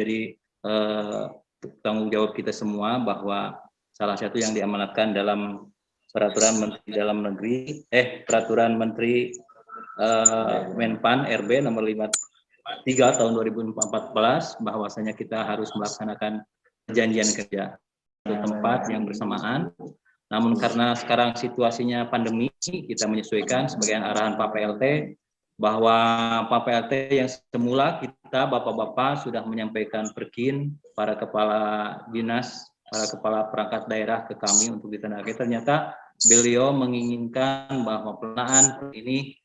menjadi tanggung jawab kita semua, bahwa salah satu yang diamanatkan dalam peraturan Menteri Dalam Negeri, peraturan Menteri Menpan RB nomor 53 tahun 2014, bahwasanya kita harus melaksanakan perjanjian kerja di tempat yang bersamaan. Namun karena sekarang situasinya pandemi, kita menyesuaikan sebagai arahan Pak PLT, bahwa Pak PLT yang semula kita Bapak-Bapak sudah menyampaikan perkin para kepala dinas, para kepala perangkat daerah ke kami untuk ditandai. Ternyata beliau menginginkan bahwa pelaksanaan ini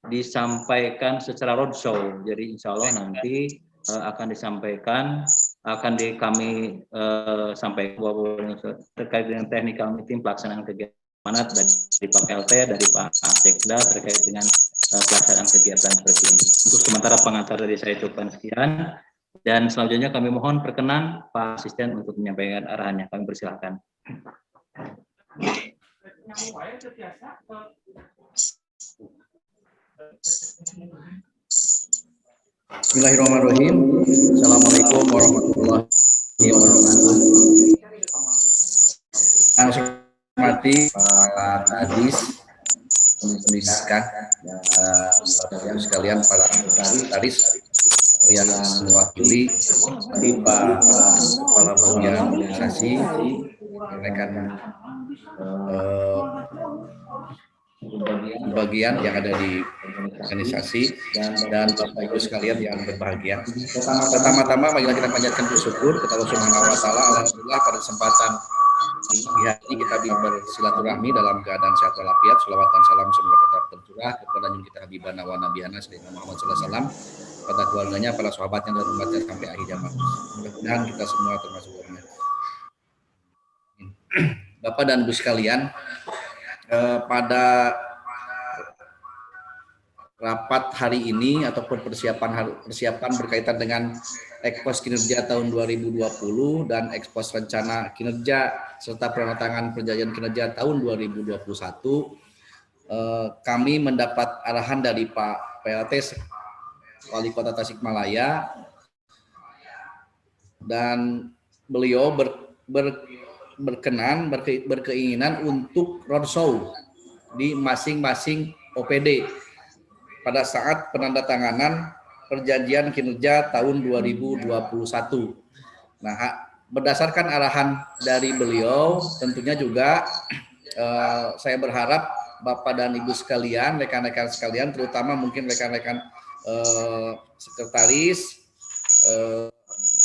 disampaikan secara roadshow. Jadi insya Allah nanti akan disampaikan, kami sampaikan terkait dengan technical meeting pelaksanaan kegiatan amanat dari Pak PLT, dari Pak Sekda terkait dengan pelaksanaan kegiatan seperti ini. Untuk sementara pengantar dari saya cukupkan sekian, dan selanjutnya kami mohon perkenan Pak Asisten untuk menyampaikan arahannya. Kami persilahkan. Bismillahirrahmanirrahim. Assalamualaikum warahmatullahi wabarakatuh. Yang saya hormati Pak Kadis, Pendidikan, dan sekalian para komisaris yang mewakili Pak Kepala Bagian Organisasi, rekan bagian yang ada di organisasi, dan Bapak Ibu sekalian yang berbahagia. Pertama-tama marilah kita panjatkan bersyukur kepada Allah Subhanahu wa taala. Alhamdulillah pada kesempatan hari ini kita bersilaturahmi dalam keadaan sehat walafiat. Shalawat dan salam semoga tetap tercurah kepada junjungan kita Habibana wa Nabiyana Sayyidina Muhammad sallallahu alaihi wasallam, pada keluarganya, para sahabatnya dan umatnya sampai akhir zaman. Mudah-mudahan kita semua termasuk orangnya. Bapak dan Ibu sekalian, pada rapat hari ini ataupun persiapan berkaitan dengan ekspos kinerja tahun 2020 dan ekspos rencana kinerja serta penandatangan perjanjian kinerja tahun 2021, kami mendapat arahan dari Pak PLT Wali Kota Tasikmalaya, dan beliau berkeinginan untuk roadshow di masing-masing OPD pada saat penandatanganan perjanjian kinerja tahun 2021. Nah, berdasarkan arahan dari beliau, tentunya juga saya berharap Bapak dan Ibu sekalian, rekan-rekan sekalian, terutama mungkin rekan-rekan sekretaris,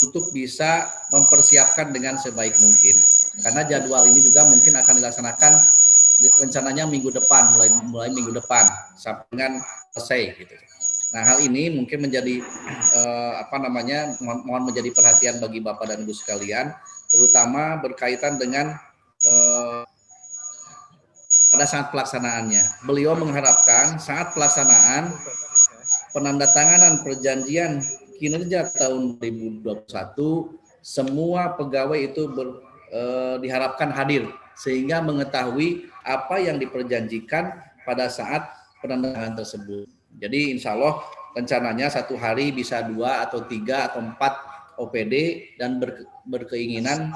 untuk bisa mempersiapkan dengan sebaik mungkin. Karena jadwal ini juga mungkin akan dilaksanakan rencananya minggu depan, mulai minggu depan sampai dengan selesai gitu. Nah, hal ini mungkin menjadi mohon menjadi perhatian bagi Bapak dan Ibu sekalian, terutama berkaitan dengan pada saat pelaksanaannya. Beliau mengharapkan saat pelaksanaan penandatanganan perjanjian kinerja tahun 2021, semua pegawai itu diharapkan hadir sehingga mengetahui apa yang diperjanjikan pada saat penandatanganan tersebut. Jadi insya Allah rencananya satu hari bisa 2 atau 3 atau 4 OPD, dan berkeinginan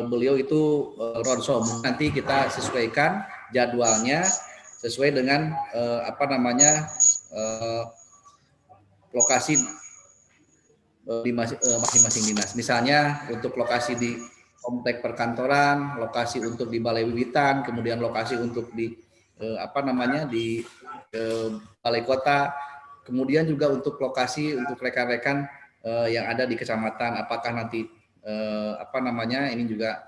beliau itu roadshow. Nanti kita sesuaikan jadwalnya sesuai dengan lokasi di masing-masing dinas. Misalnya untuk lokasi di komplek perkantoran, lokasi untuk di Balai Wiwitan, kemudian lokasi untuk di Balai Kota, kemudian juga untuk lokasi untuk rekan-rekan yang ada di kecamatan. Apakah nanti ini juga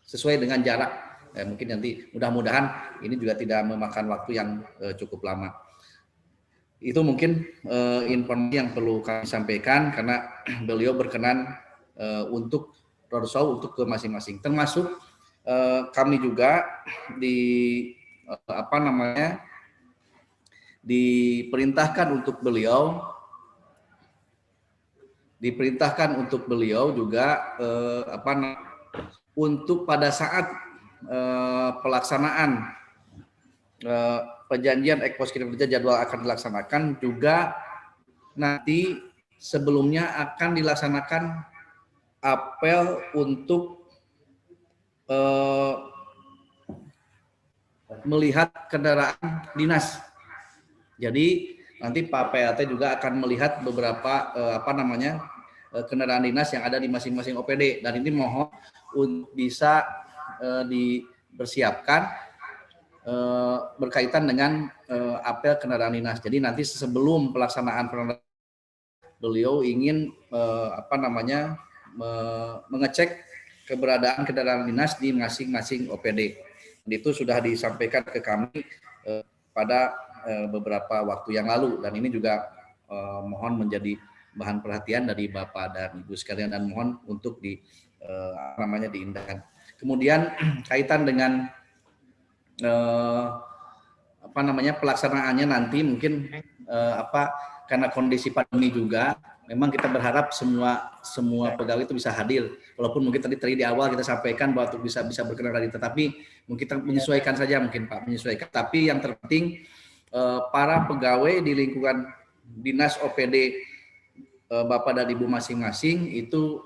sesuai dengan jarak. Mungkin nanti mudah-mudahan ini juga tidak memakan waktu yang cukup lama. Itu mungkin informasi yang perlu kami sampaikan karena beliau berkenan untuk roadshow untuk ke masing-masing. Termasuk kami juga diperintahkan untuk beliau juga untuk pada saat pelaksanaan perjanjian ekspos kinerja jadwal akan dilaksanakan juga nanti sebelumnya akan dilaksanakan apel untuk melihat kendaraan dinas. Jadi nanti Pak PLT juga akan melihat beberapa kendaraan dinas yang ada di masing-masing OPD, dan ini mohon untuk bisa dipersiapkan berkaitan dengan apel kendaraan dinas. Jadi nanti sebelum pelaksanaan beliau ingin mengecek keberadaan kendaraan dinas di masing-masing OPD. Itu sudah disampaikan ke kami pada beberapa waktu yang lalu, dan ini juga mohon menjadi bahan perhatian dari Bapak dan Ibu sekalian, dan mohon untuk diindahkan. Kemudian kaitan dengan pelaksanaannya nanti mungkin karena kondisi pandemi juga, memang kita berharap semua pegawai itu bisa hadir. Walaupun mungkin tadi di awal kita sampaikan bahwa untuk bisa berkenan hadir, tetapi mungkin kita menyesuaikan saja mungkin Pak, menyesuaikan. Tapi yang terpenting para pegawai di lingkungan dinas OPD Bapak dan Ibu masing-masing itu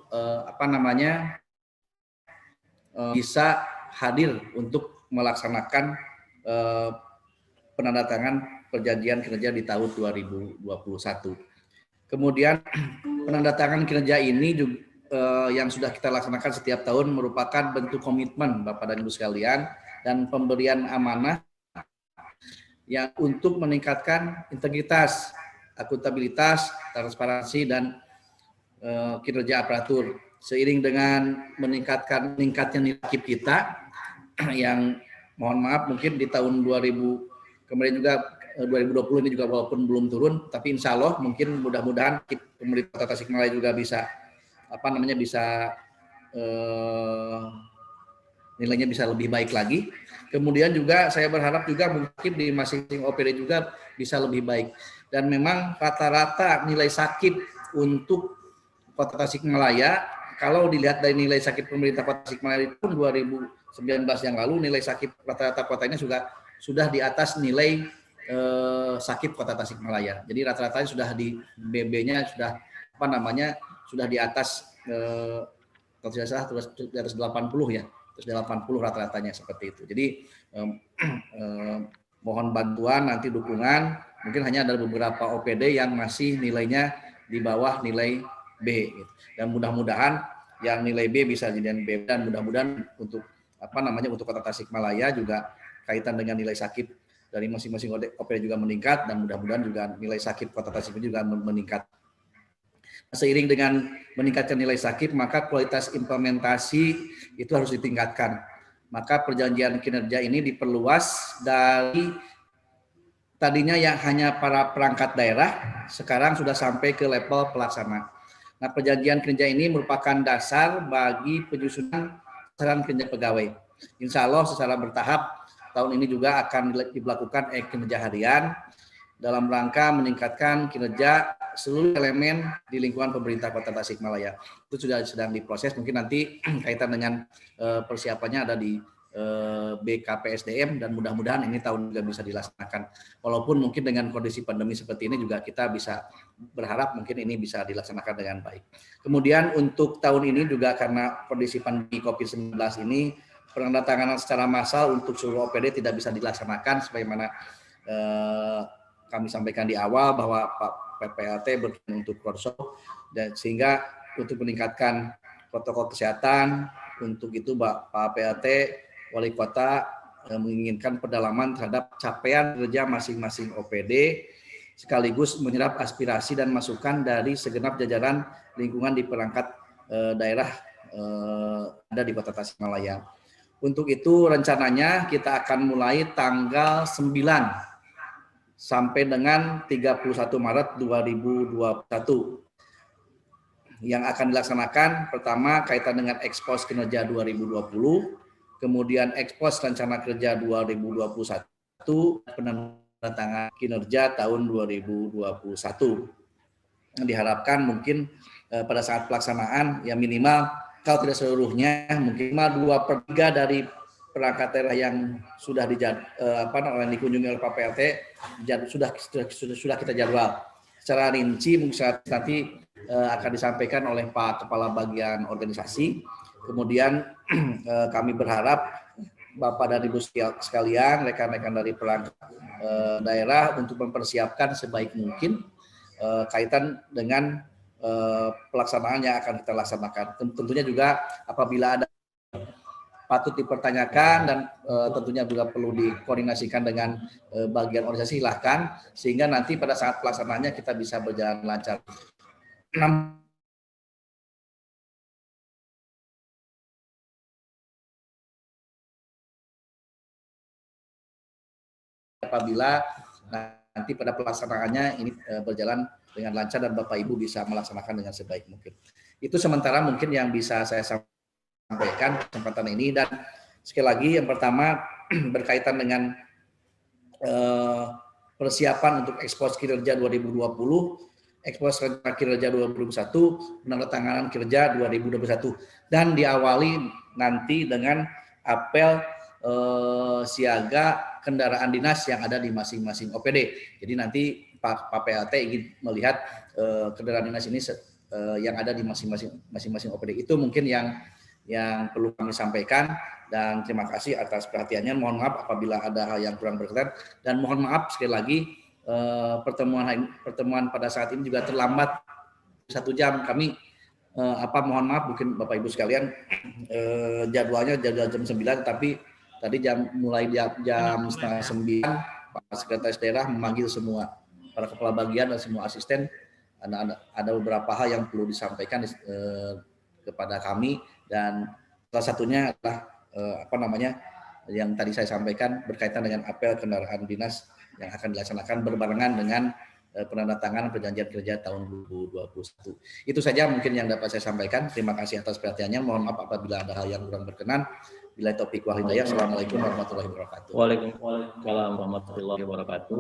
bisa hadir untuk melaksanakan penandatangan perjanjian kinerja di tahun 2021. Kemudian penandatangan kinerja ini juga yang sudah kita laksanakan setiap tahun merupakan bentuk komitmen Bapak dan Ibu sekalian dan pemberian amanah yang untuk meningkatkan integritas, akuntabilitas, transparansi, dan kinerja aparatur. Seiring dengan meningkatnya nilai KIP kita yang mohon maaf mungkin di tahun 2000 kemarin juga 2020 ini juga walaupun belum turun, tapi insya Allah mungkin mudah-mudahan pemerintah Kota Tasikmalaya juga bisa nilainya bisa lebih baik lagi. Kemudian juga saya berharap juga mungkin di masing-masing OPD juga bisa lebih baik. Dan memang rata-rata nilai sakit untuk Kota Tasikmalaya, kalau dilihat dari nilai sakit pemerintah Kota Tasikmalaya itu 2019 yang lalu, nilai sakit rata-rata kota ini sudah di atas nilai sakit Kota Tasikmalaya. Jadi rata-ratanya sudah di BB-nya sudah di atas kalau tidak salah di atas 80 ya. Terus 80 rata-ratanya seperti itu. Jadi mohon bantuan nanti dukungan. Mungkin hanya ada beberapa OPD yang masih nilainya di bawah nilai B. Gitu. Dan mudah-mudahan yang nilai B bisa jadi B, dan mudah-mudahan untuk untuk Kota Tasikmalaya juga kaitan dengan nilai sakit dari masing-masing OPD juga meningkat, dan mudah-mudahan juga nilai sakit Kota Tasikmalaya juga meningkat. Seiring dengan meningkatkan nilai sakit, maka kualitas implementasi itu harus ditingkatkan. Maka perjanjian kinerja ini diperluas dari tadinya yang hanya para perangkat daerah, sekarang sudah sampai ke level pelaksana. Nah, perjanjian kinerja ini merupakan dasar bagi penyusunan sasaran kinerja pegawai. Insya Allah secara bertahap tahun ini juga akan dilakukan kinerja harian dalam rangka meningkatkan kinerja seluruh elemen di lingkungan pemerintah Kota Tasikmalaya. Itu sudah sedang diproses, mungkin nanti kaitan dengan persiapannya ada di BKPSDM, dan mudah-mudahan ini tahun juga bisa dilaksanakan. Walaupun mungkin dengan kondisi pandemi seperti ini juga kita bisa berharap mungkin ini bisa dilaksanakan dengan baik. Kemudian untuk tahun ini juga karena kondisi pandemi COVID-19 ini, penandatanganan secara massal untuk seluruh OPD tidak bisa dilaksanakan sebagaimana kami sampaikan di awal bahwa Pak PPLT berkenan untuk workshop, dan sehingga untuk meningkatkan protokol kesehatan, untuk itu Pak PLT Wali Kota menginginkan pendalaman terhadap capaian kerja masing-masing OPD, sekaligus menyerap aspirasi dan masukan dari segenap jajaran lingkungan di perangkat daerah ada di Kota Tasikmalaya. Untuk itu rencananya kita akan mulai tanggal 9 sampai dengan 31 Maret 2021 yang akan dilaksanakan. Pertama kaitan dengan ekspos kinerja 2020, kemudian ekspos rencana kerja 2021, penandatangan kinerja tahun 2021. Diharapkan mungkin pada saat pelaksanaan ya minimal kalau tidak seluruhnya mungkin 2/3 dari perangkat daerah yang sudah dikunjungi oleh Pak PLT sudah kita jadwal. secara rinci mungkin nanti akan disampaikan oleh Pak Kepala Bagian Organisasi. Kemudian kami berharap Bapak dan Ibu sekalian, rekan-rekan dari perangkat daerah untuk mempersiapkan sebaik mungkin kaitan dengan pelaksanaan yang akan kita laksanakan. Tentunya juga apabila ada patut dipertanyakan dan tentunya juga perlu dikoordinasikan dengan bagian organisasi, silahkan, sehingga nanti pada saat pelaksanaannya kita bisa berjalan lancar. Apabila nanti pada pelaksanaannya ini berjalan dengan lancar dan Bapak Ibu bisa melaksanakan dengan sebaik mungkin. Itu sementara mungkin yang bisa saya sampaikan kesempatan ini. Dan sekali lagi yang pertama berkaitan dengan persiapan untuk ekspos kinerja 2020, ekspos kinerja 2021, penandatanganan kinerja 2021, dan diawali nanti dengan apel siaga kendaraan dinas yang ada di masing-masing OPD. Jadi nanti Pak PLT ingin melihat kendaraan dinas ini yang ada di masing-masing OPD. Itu mungkin yang perlu kami sampaikan, dan terima kasih atas perhatiannya. Mohon maaf apabila ada hal yang kurang berkenan, dan mohon maaf sekali lagi pertemuan pada saat ini juga terlambat 1 jam. Kami mohon maaf mungkin Bapak Ibu sekalian, jadwalnya jam 9, tapi tadi mulai jam setengah 9 Pak Sekretaris Daerah memanggil semua para kepala bagian dan semua asisten. Ada beberapa hal yang perlu disampaikan kepada kami, dan salah satunya adalah yang tadi saya sampaikan berkaitan dengan apel kendaraan dinas yang akan dilaksanakan berbarengan dengan penandatanganan perjanjian kerja tahun 2021. Itu saja mungkin yang dapat saya sampaikan. Terima kasih atas perhatiannya. Mohon maaf apabila ada hal yang kurang berkenan. Bila taufiq wal hidayah. Assalamualaikum warahmatullahi wabarakatuh. Waalaikumsalam warahmatullahi wabarakatuh.